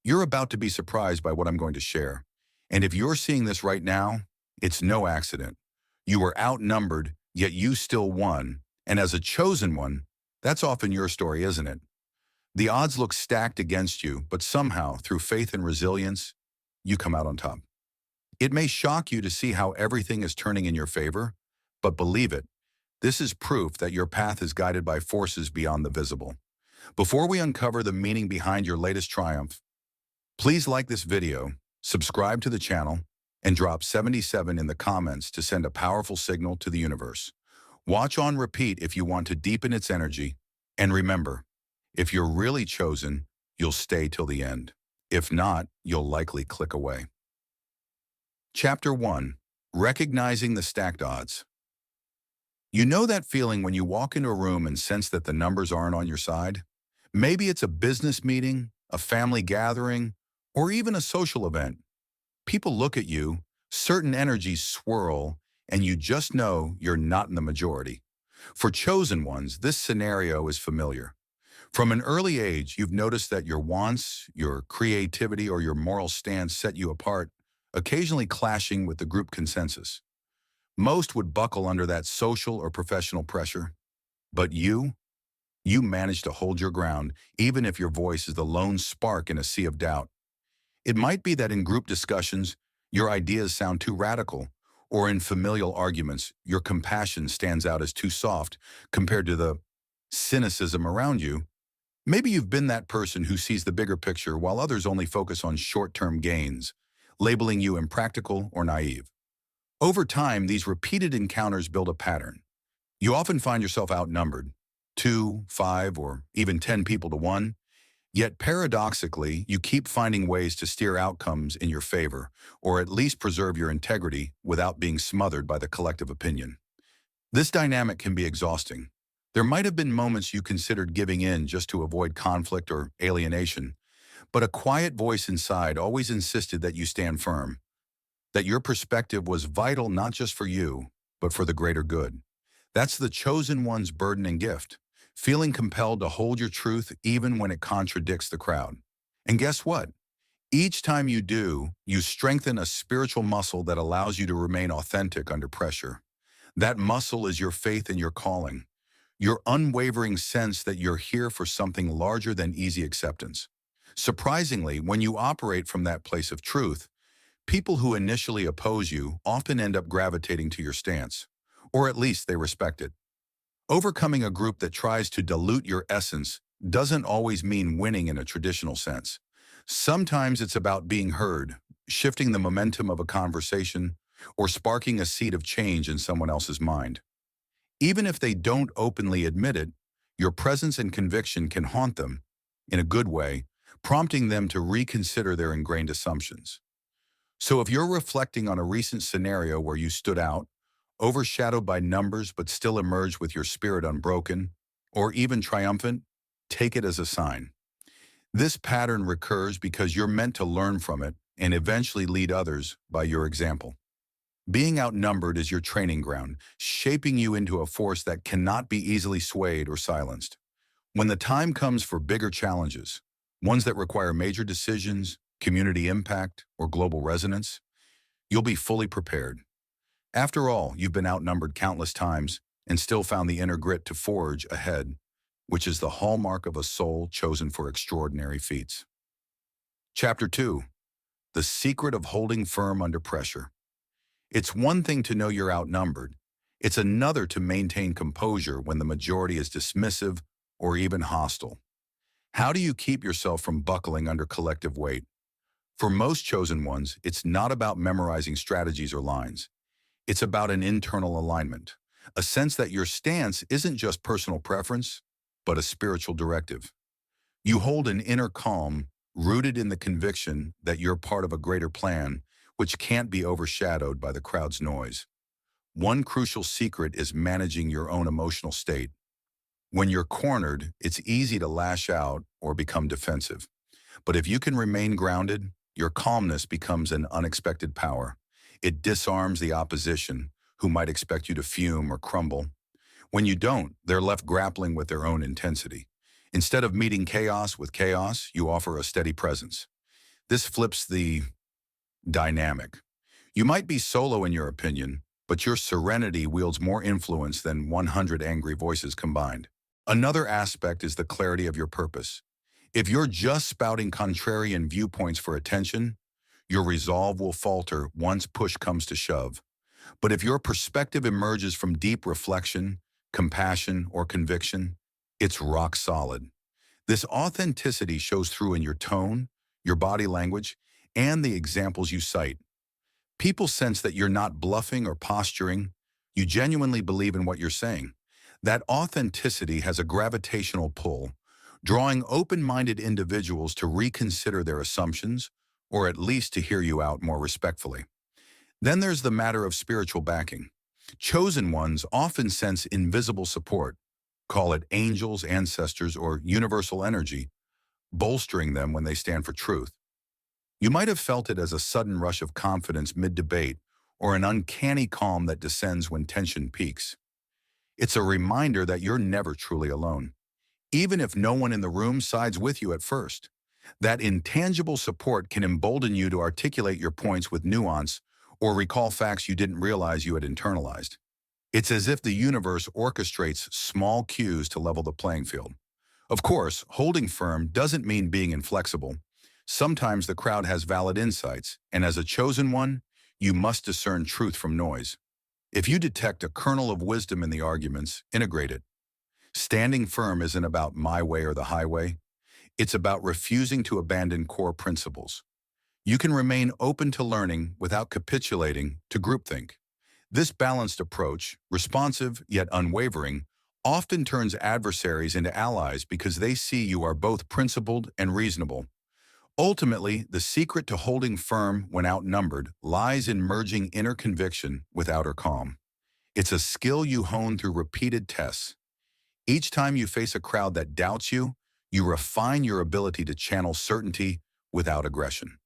You're about to be surprised by what I'm going to share. And if you're seeing this right now, it's no accident. You were outnumbered, yet you still won. And as a chosen one, that's often your story, isn't it? The odds look stacked against you, but somehow, through faith and resilience, you come out on top. It may shock you to see how everything is turning in your favor, but believe it, this is proof that your path is guided by forces beyond the visible. Before we uncover the meaning behind your latest triumph, please like this video, subscribe to the channel, and drop 77 in the comments to send a powerful signal to the universe. Watch on repeat if you want to deepen its energy, and remember, if you're really chosen, you'll stay till the end. If not, you'll likely click away. Chapter 1. Recognizing the Stacked Odds. You know that feeling when you walk into a room and sense that the numbers aren't on your side? Maybe it's a business meeting, a family gathering, or even a social event. People look at you, certain energies swirl, and you just know you're not in the majority. For chosen ones, this scenario is familiar. From an early age, you've noticed that your wants, your creativity, or your moral stance set you apart, occasionally clashing with the group consensus. Most would buckle under that social or professional pressure. But you manage to hold your ground, even if your voice is the lone spark in a sea of doubt. It might be that in group discussions, your ideas sound too radical, or in familial arguments, your compassion stands out as too soft compared to the cynicism around you. Maybe you've been that person who sees the bigger picture while others only focus on short-term gains, labeling you impractical or naive. Over time, these repeated encounters build a pattern. You often find yourself outnumbered, 2, 5, or even 10 people to 1. Yet paradoxically, you keep finding ways to steer outcomes in your favor, or at least preserve your integrity without being smothered by the collective opinion. This dynamic can be exhausting. There might have been moments you considered giving in just to avoid conflict or alienation, but a quiet voice inside always insisted that you stand firm, that your perspective was vital not just for you, but for the greater good. That's the chosen one's burden and gift, feeling compelled to hold your truth even when it contradicts the crowd. And guess what? Each time you do, you strengthen a spiritual muscle that allows you to remain authentic under pressure. That muscle is your faith in your calling, your unwavering sense that you're here for something larger than easy acceptance. Surprisingly, when you operate from that place of truth, people who initially oppose you often end up gravitating to your stance, or at least they respect it. Overcoming a group that tries to dilute your essence doesn't always mean winning in a traditional sense. Sometimes it's about being heard, shifting the momentum of a conversation, or sparking a seed of change in someone else's mind. Even if they don't openly admit it, your presence and conviction can haunt them, in a good way, prompting them to reconsider their ingrained assumptions. So if you're reflecting on a recent scenario where you stood out, overshadowed by numbers but still emerged with your spirit unbroken, or even triumphant, take it as a sign. This pattern recurs because you're meant to learn from it and eventually lead others by your example. Being outnumbered is your training ground, shaping you into a force that cannot be easily swayed or silenced. When the time comes for bigger challenges, ones that require major decisions, community impact, or global resonance, you'll be fully prepared. After all, you've been outnumbered countless times and still found the inner grit to forge ahead, which is the hallmark of a soul chosen for extraordinary feats. Chapter 2. The Secret of Holding Firm Under Pressure. It's one thing to know you're outnumbered. It's another to maintain composure when the majority is dismissive or even hostile. How do you keep yourself from buckling under collective weight? For most chosen ones, it's not about memorizing strategies or lines. It's about an internal alignment, a sense that your stance isn't just personal preference, but a spiritual directive. You hold an inner calm rooted in the conviction that you're part of a greater plan, which can't be overshadowed by the crowd's noise. One crucial secret is managing your own emotional state. When you're cornered, it's easy to lash out or become defensive. But if you can remain grounded, your calmness becomes an unexpected power. It disarms the opposition, who might expect you to fume or crumble. When you don't, they're left grappling with their own intensity. Instead of meeting chaos with chaos, you offer a steady presence. This flips the dynamic. You might be solo in your opinion, but your serenity wields more influence than 100 angry voices combined. Another aspect is the clarity of your purpose. If you're just spouting contrarian viewpoints for attention, your resolve will falter once push comes to shove. But if your perspective emerges from deep reflection, compassion, or conviction, it's rock solid. This authenticity shows through in your tone, your body language, and the examples you cite. People sense that you're not bluffing or posturing. You genuinely believe in what you're saying. That authenticity has a gravitational pull, drawing open-minded individuals to reconsider their assumptions, or at least to hear you out more respectfully. Then there's the matter of spiritual backing. Chosen ones often sense invisible support, call it angels, ancestors, or universal energy, bolstering them when they stand for truth. You might have felt it as a sudden rush of confidence mid-debate or an uncanny calm that descends when tension peaks. It's a reminder that you're never truly alone, even if no one in the room sides with you at first. That intangible support can embolden you to articulate your points with nuance or recall facts you didn't realize you had internalized. It's as if the universe orchestrates small cues to level the playing field. Of course, holding firm doesn't mean being inflexible. Sometimes the crowd has valid insights, and as a chosen one, you must discern truth from noise. If you detect a kernel of wisdom in the arguments, integrate it. Standing firm isn't about my way or the highway. It's about refusing to abandon core principles. You can remain open to learning without capitulating to groupthink. This balanced approach, responsive yet unwavering, often turns adversaries into allies because they see you are both principled and reasonable. Ultimately, the secret to holding firm when outnumbered lies in merging inner conviction with outer calm. It's a skill you hone through repeated tests. Each time you face a crowd that doubts you, you refine your ability to channel certainty without aggression.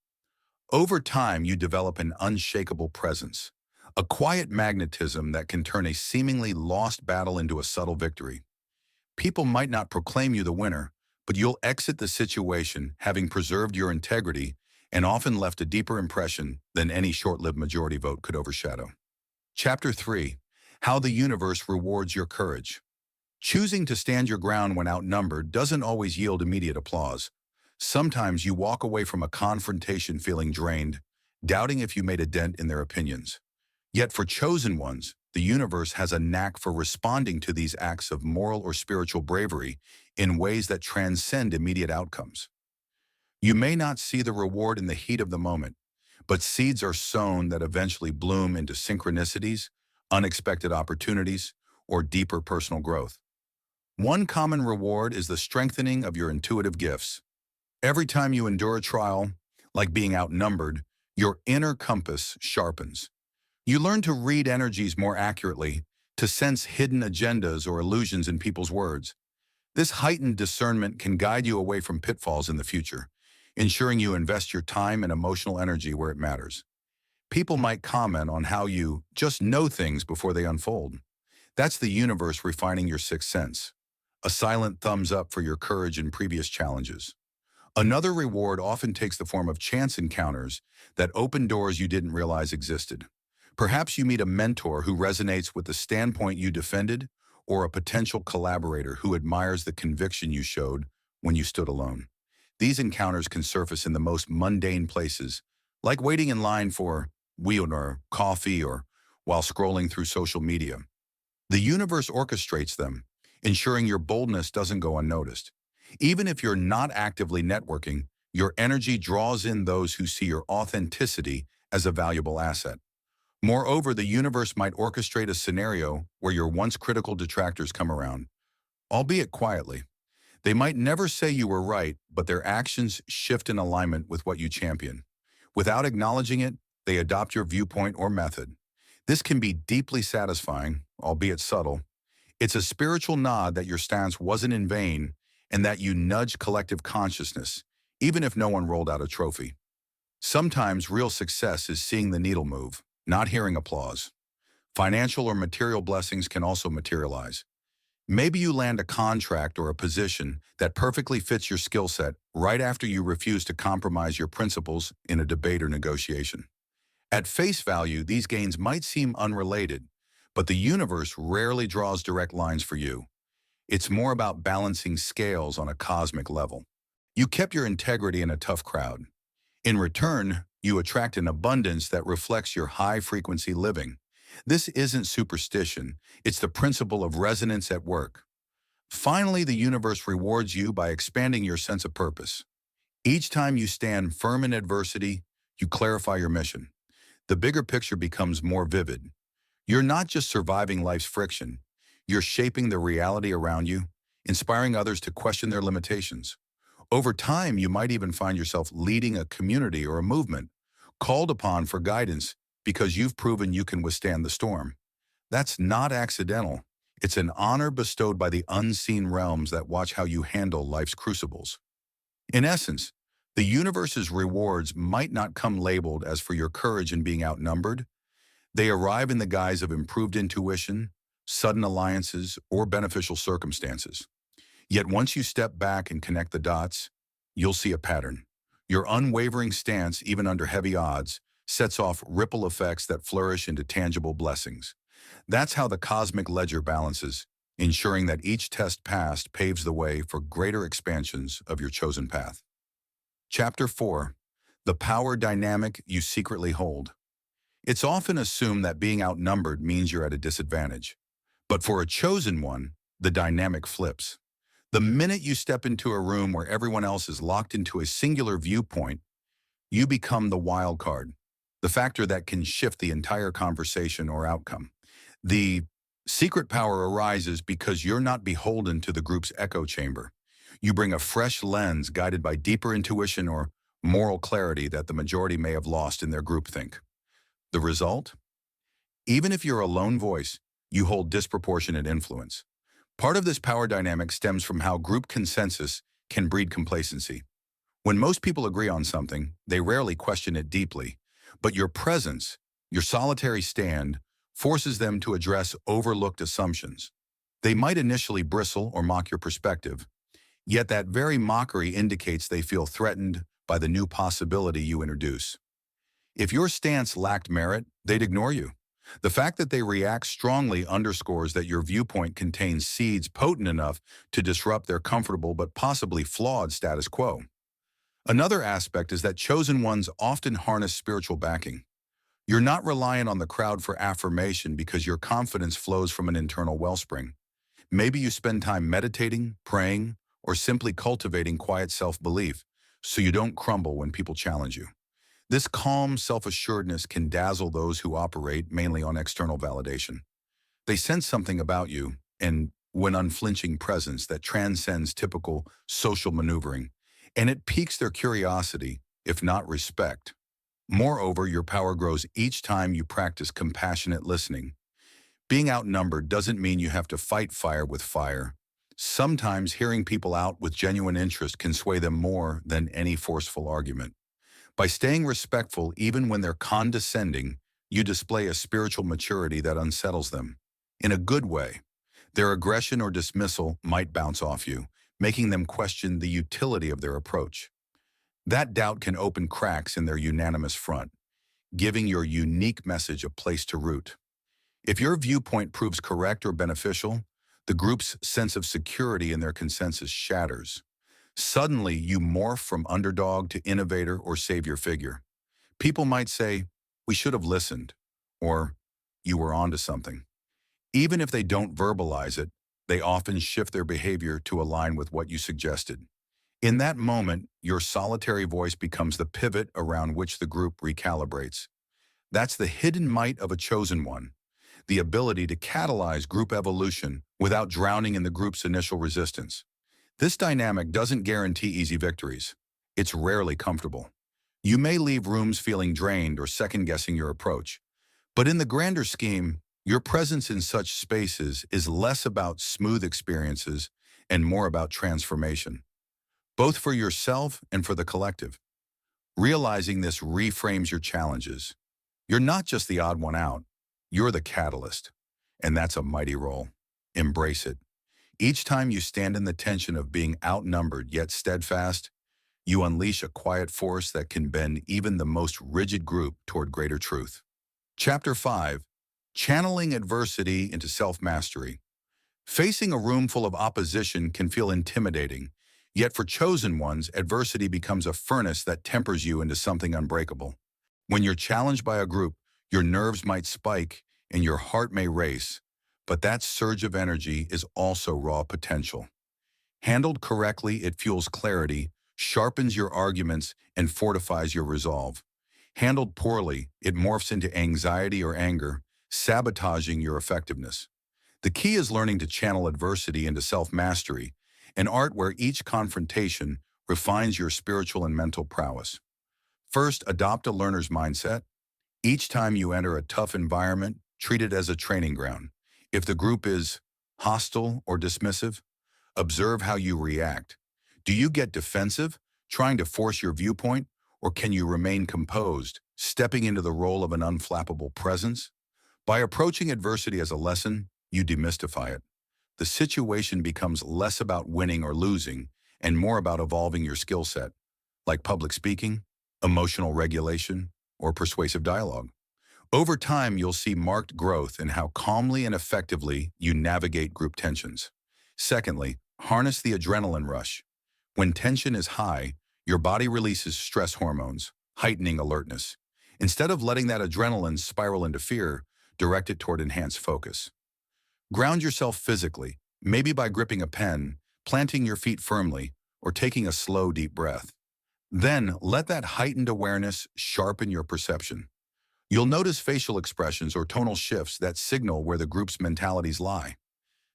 Over time, you develop an unshakable presence, a quiet magnetism that can turn a seemingly lost battle into a subtle victory. People might not proclaim you the winner, but you'll exit the situation having preserved your integrity and often left a deeper impression than any short-lived majority vote could overshadow. Chapter 3. How the Universe Rewards Your Courage. Choosing to stand your ground when outnumbered doesn't always yield immediate applause. Sometimes you walk away from a confrontation feeling drained, doubting if you made a dent in their opinions. Yet for chosen ones, the universe has a knack for responding to these acts of moral or spiritual bravery in ways that transcend immediate outcomes. You may not see the reward in the heat of the moment, but seeds are sown that eventually bloom into synchronicities, unexpected opportunities, or deeper personal growth. One common reward is the strengthening of your intuitive gifts. Every time you endure a trial, like being outnumbered, your inner compass sharpens. You learn to read energies more accurately, to sense hidden agendas or illusions in people's words. This heightened discernment can guide you away from pitfalls in the future, ensuring you invest your time and emotional energy where it matters. People might comment on how you just know things before they unfold. That's the universe refining your sixth sense. A silent thumbs up for your courage in previous challenges. Another reward often takes the form of chance encounters that open doors you didn't realize existed. Perhaps you meet a mentor who resonates with the standpoint you defended, or a potential collaborator who admires the conviction you showed when you stood alone. These encounters can surface in the most mundane places, like waiting in line for wheat or coffee or while scrolling through social media. The universe orchestrates them, ensuring your boldness doesn't go unnoticed. Even if you're not actively networking, your energy draws in those who see your authenticity as a valuable asset. Moreover, the universe might orchestrate a scenario where your once critical detractors come around, albeit quietly. They might never say you were right, but their actions shift in alignment with what you champion. Without acknowledging it, they adopt your viewpoint or method. This can be deeply satisfying, albeit subtle. It's a spiritual nod that your stance wasn't in vain and that you nudge collective consciousness, even if no one rolled out a trophy. Sometimes real success is seeing the needle move, not hearing applause. Financial or material blessings can also materialize. Maybe you land a contract or a position that perfectly fits your skill set right after you refuse to compromise your principles in a debate or negotiation. At face value, these gains might seem unrelated, but the universe rarely draws direct lines for you. It's more about balancing scales on a cosmic level. You kept your integrity in a tough crowd. In return, you attract an abundance that reflects your high-frequency living. This isn't superstition, it's the principle of resonance at work. Finally, the universe rewards you by expanding your sense of purpose. Each time you stand firm in adversity, you clarify your mission. The bigger picture becomes more vivid. You're not just surviving life's friction, you're shaping the reality around you, inspiring others to question their limitations. Over time, you might even find yourself leading a community or a movement, called upon for guidance because you've proven you can withstand the storm. That's not accidental. It's an honor bestowed by the unseen realms that watch how you handle life's crucibles. In essence, the universe's rewards might not come labeled as for your courage in being outnumbered. They arrive in the guise of improved intuition, sudden alliances, or beneficial circumstances. Yet once you step back and connect the dots, you'll see a pattern. Your unwavering stance, even under heavy odds, sets off ripple effects that flourish into tangible blessings. That's how the cosmic ledger balances, ensuring that each test passed paves the way for greater expansions of your chosen path. Chapter 4. The Power Dynamic You Secretly Hold. It's often assumed that being outnumbered means you're at a disadvantage. But for a chosen one, the dynamic flips. The minute you step into a room where everyone else is locked into a singular viewpoint, you become the wild card, the factor that can shift the entire conversation or outcome. The secret power arises because you're not beholden to the group's echo chamber. You bring a fresh lens guided by deeper intuition or moral clarity that the majority may have lost in their groupthink. The result? Even if you're a lone voice, you hold disproportionate influence. Part of this power dynamic stems from how group consensus can breed complacency. When most people agree on something, they rarely question it deeply. But your presence, your solitary stand, forces them to address overlooked assumptions. They might initially bristle or mock your perspective, yet that very mockery indicates they feel threatened by the new possibility you introduce. If your stance lacked merit, they'd ignore you. The fact that they react strongly underscores that your viewpoint contains seeds potent enough to disrupt their comfortable but possibly flawed status quo. Another aspect is that chosen ones often harness spiritual backing. You're not reliant on the crowd for affirmation because your confidence flows from an internal wellspring. Maybe you spend time meditating, praying, or simply cultivating quiet self-belief so you don't crumble when people challenge you. This calm self-assuredness can dazzle those who operate mainly on external validation. They sense something about you and an unflinching presence that transcends typical social maneuvering, and it piques their curiosity, if not respect. Moreover, your power grows each time you practice compassionate listening. Being outnumbered doesn't mean you have to fight fire with fire. Sometimes hearing people out with genuine interest can sway them more than any forceful argument. By staying respectful even when they're condescending, you display a spiritual maturity that unsettles them. In a good way, their aggression or dismissal might bounce off you, making them question the utility of their approach. That doubt can open cracks in their unanimous front, giving your unique message a place to root. If your viewpoint proves correct or beneficial, the group's sense of security in their consensus shatters. Suddenly, you morph from underdog to innovator or savior figure. People might say, "We should have listened," or "You were onto something." Even if they don't verbalize it, they often shift their behavior to align with what you suggested. In that moment, your solitary voice becomes the pivot around which the group recalibrates. That's the hidden might of a chosen one, the ability to catalyze group evolution without drowning in the group's initial resistance. This dynamic doesn't guarantee easy victories. It's rarely comfortable. You may leave rooms feeling drained or second-guessing your approach. But in the grander scheme, your presence in such spaces is less about smooth experiences and more about transformation, both for yourself and for the collective. Realizing this reframes your challenges. You're not just the odd one out, you're the catalyst. And that's a mighty role. Embrace it. Each time you stand in the tension of being outnumbered yet steadfast, you unleash a quiet force that can bend even the most rigid group toward greater truth. Chapter 5. Channeling Adversity into Self-Mastery. Facing a room full of opposition can feel intimidating, yet for chosen ones, adversity becomes a furnace that tempers you into something unbreakable. When you're challenged by a group, your nerves might spike and your heart may race, but that surge of energy is also raw potential. Handled correctly, it fuels clarity, sharpens your arguments, and fortifies your resolve. Handled poorly, it morphs into anxiety or anger, sabotaging your effectiveness. The key is learning to channel adversity into self-mastery, an art where each confrontation refines your spiritual and mental prowess. First, adopt a learner's mindset. Each time you enter a tough environment, treat it as a training ground. If the group is hostile or dismissive, observe how you react. Do you get defensive, trying to force your viewpoint, or can you remain composed, stepping into the role of an unflappable presence? By approaching adversity as a lesson, you demystify it. The situation becomes less about winning or losing and more about evolving your skill set, like public speaking, emotional regulation, or persuasive dialogue. Over time, you'll see marked growth in how calmly and effectively you navigate group tensions. Secondly, harness the adrenaline rush. When tension is high, your body releases stress hormones, heightening alertness. Instead of letting that adrenaline spiral into fear, direct it toward enhanced focus. Ground yourself physically, maybe by gripping a pen, planting your feet firmly, or taking a slow, deep breath. Then, let that heightened awareness sharpen your perception. You'll notice facial expressions or tonal shifts that signal where the group's mentalities lie.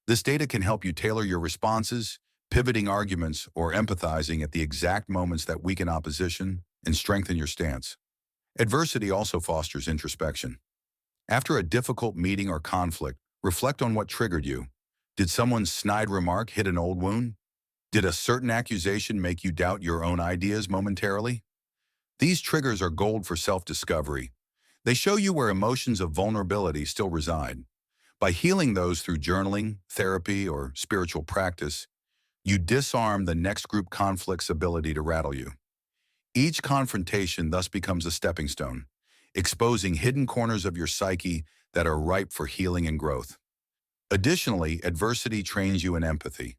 This data can help you tailor your responses, pivoting arguments, or empathizing at the exact moments that weaken opposition and strengthen your stance. Adversity also fosters introspection. After a difficult meeting or conflict, reflect on what triggered you. Did someone's snide remark hit an old wound? Did a certain accusation make you doubt your own ideas momentarily? These triggers are gold for self-discovery. They show you where emotions of vulnerability still reside. By healing those through journaling, therapy, or spiritual practice, you disarm the next group conflict's ability to rattle you. Each confrontation thus becomes a stepping stone, exposing hidden corners of your psyche that are ripe for healing and growth. Additionally, adversity trains you in empathy.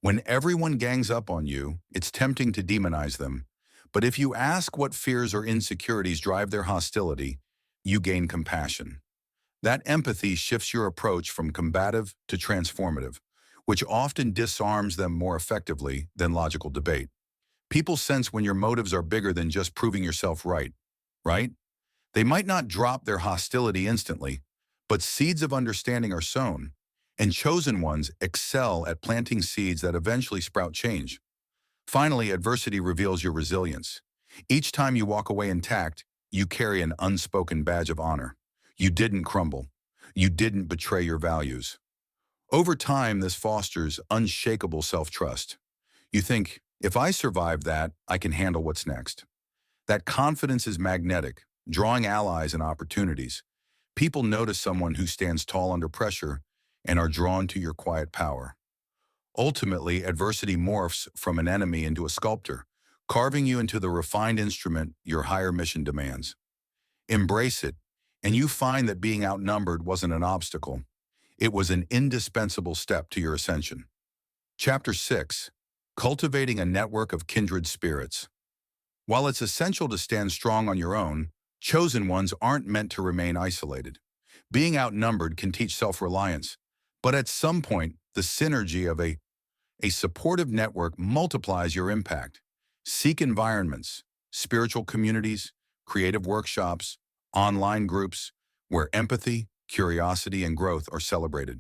When everyone gangs up on you, it's tempting to demonize them. But if you ask what fears or insecurities drive their hostility, you gain compassion. That empathy shifts your approach from combative to transformative, which often disarms them more effectively than logical debate. People sense when your motives are bigger than just proving yourself right? They might not drop their hostility instantly, but seeds of understanding are sown, and chosen ones excel at planting seeds that eventually sprout change. Finally, adversity reveals your resilience. Each time you walk away intact, you carry an unspoken badge of honor. You didn't crumble. You didn't betray your values. Over time, this fosters unshakable self-trust. You think, if I survive that, I can handle what's next. That confidence is magnetic, drawing allies and opportunities. People notice someone who stands tall under pressure and are drawn to your quiet power. Ultimately, adversity morphs from an enemy into a sculptor, carving you into the refined instrument your higher mission demands. Embrace it, and you find that being outnumbered wasn't an obstacle. It was an indispensable step to your ascension. Chapter 6. Cultivating a Network of Kindred Spirits. While it's essential to stand strong on your own, chosen ones aren't meant to remain isolated. Being outnumbered can teach self-reliance, but at some point, the synergy of a supportive network multiplies your impact. Seek environments, spiritual communities, creative workshops, online groups, where empathy, curiosity, and growth are celebrated.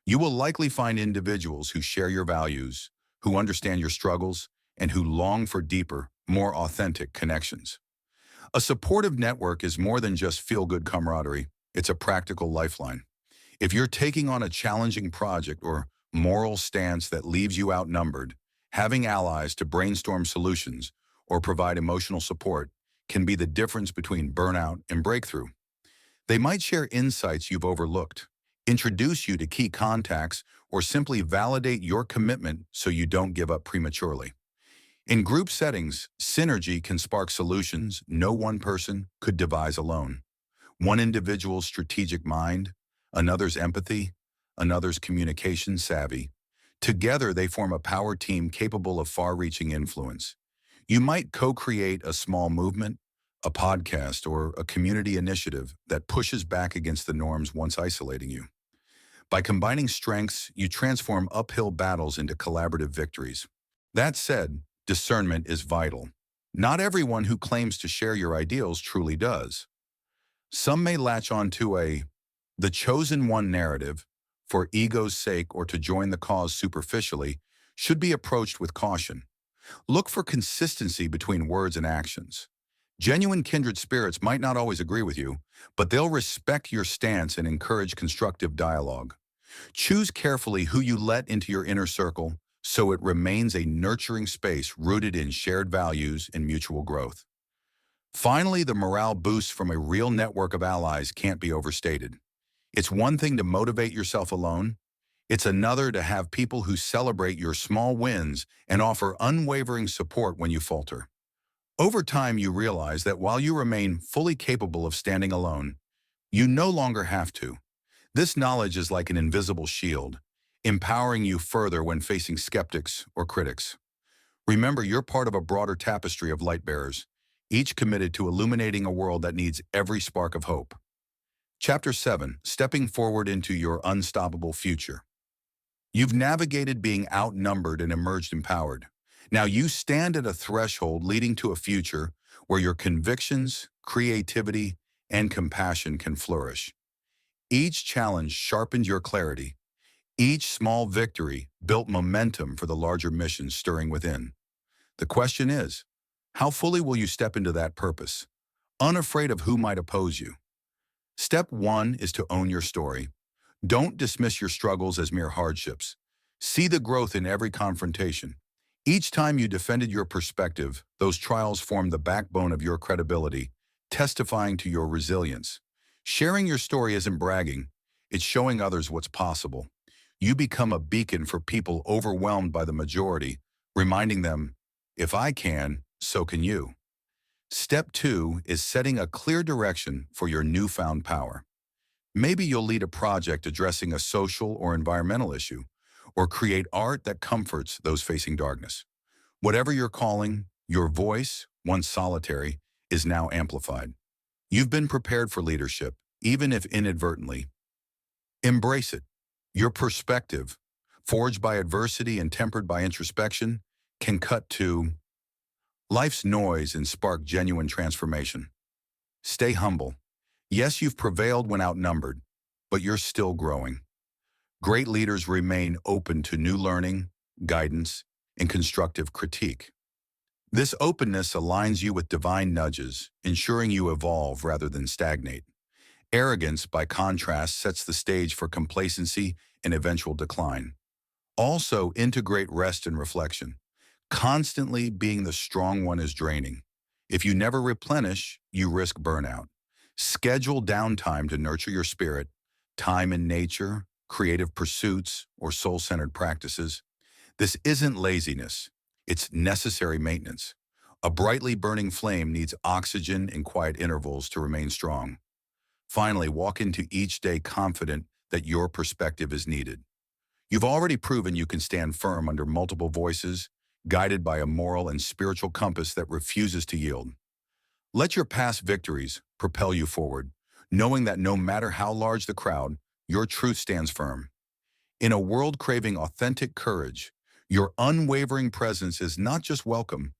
You will likely find individuals who share your values, who understand your struggles, and who long for deeper, more authentic connections. A supportive network is more than just feel-good camaraderie. It's a practical lifeline. If you're taking on a challenging project or moral stance that leaves you outnumbered, having allies to brainstorm solutions or provide emotional support can be the difference between burnout and breakthrough. They might share insights you've overlooked, introduce you to key contacts, or simply validate your commitment so you don't give up prematurely. In group settings, synergy can spark solutions no one person could devise alone. One individual's strategic mind, another's empathy, another's communication savvy. Together, they form a power team capable of far-reaching influence. You might co-create a small movement, a podcast, or a community initiative that pushes back against the norms once isolating you. By combining strengths, you transform uphill battles into collaborative victories. That said, discernment is vital. Not everyone who claims to share your ideals truly does. Some may latch on to the chosen one narrative, for ego's sake or to join the cause superficially, should be approached with caution. Look for consistency between words and actions. Genuine kindred spirits might not always agree with you, but they'll respect your stance and encourage constructive dialogue. Choose carefully who you let into your inner circle so it remains a nurturing space rooted in shared values and mutual growth. Finally, the morale boost from a real network of allies can't be overstated. It's one thing to motivate yourself alone. It's another to have people who celebrate your small wins and offer unwavering support when you falter. Over time, you realize that while you remain fully capable of standing alone, you no longer have to. This knowledge is like an invisible shield, empowering you further when facing skeptics or critics. Remember, you're part of a broader tapestry of light bearers, each committed to illuminating a world that needs every spark of hope. Chapter 7. Stepping Forward into Your Unstoppable Future. You've navigated being outnumbered and emerged empowered. Now you stand at a threshold leading to a future where your convictions, creativity, and compassion can flourish. Each challenge sharpened your clarity. Each small victory built momentum for the larger mission stirring within. The question is, how fully will you step into that purpose, unafraid of who might oppose you? Step 1 is to own your story. Don't dismiss your struggles as mere hardships. See the growth in every confrontation. Each time you defended your perspective, those trials formed the backbone of your credibility, testifying to your resilience. Sharing your story isn't bragging, it's showing others what's possible. You become a beacon for people overwhelmed by the majority, reminding them, if I can, so can you. Step 2 is setting a clear direction for your newfound power. Maybe you'll lead a project addressing a social or environmental issue, or create art that comforts those facing darkness. Whatever your calling, your voice, once solitary, is now amplified. You've been prepared for leadership, even if inadvertently. Embrace it. Your perspective, forged by adversity and tempered by introspection, can cut to life's noise and spark genuine transformation. Stay humble. Yes, you've prevailed when outnumbered, but you're still growing. Great leaders remain open to new learning, guidance, and constructive critique. This openness aligns you with divine nudges, ensuring you evolve rather than stagnate. Arrogance, by contrast, sets the stage for complacency and eventual decline. Also, integrate rest and reflection. Constantly being the strong one is draining. If you never replenish, you risk burnout. Schedule downtime to nurture your spirit, time in nature, creative pursuits, or soul-centered practices. This isn't laziness, it's necessary maintenance. A brightly burning flame needs oxygen and quiet intervals to remain strong. Finally, walk into each day confident that your perspective is needed. You've already proven you can stand firm under multiple voices, guided by a moral and spiritual compass that refuses to yield. Let your past victories propel you forward, knowing that no matter how large the crowd, your truth stands firm. In a world craving authentic courage, your unwavering presence is not just welcome,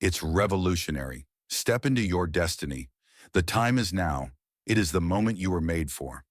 it's revolutionary. Step into your destiny. The time is now. It is the moment you were made for.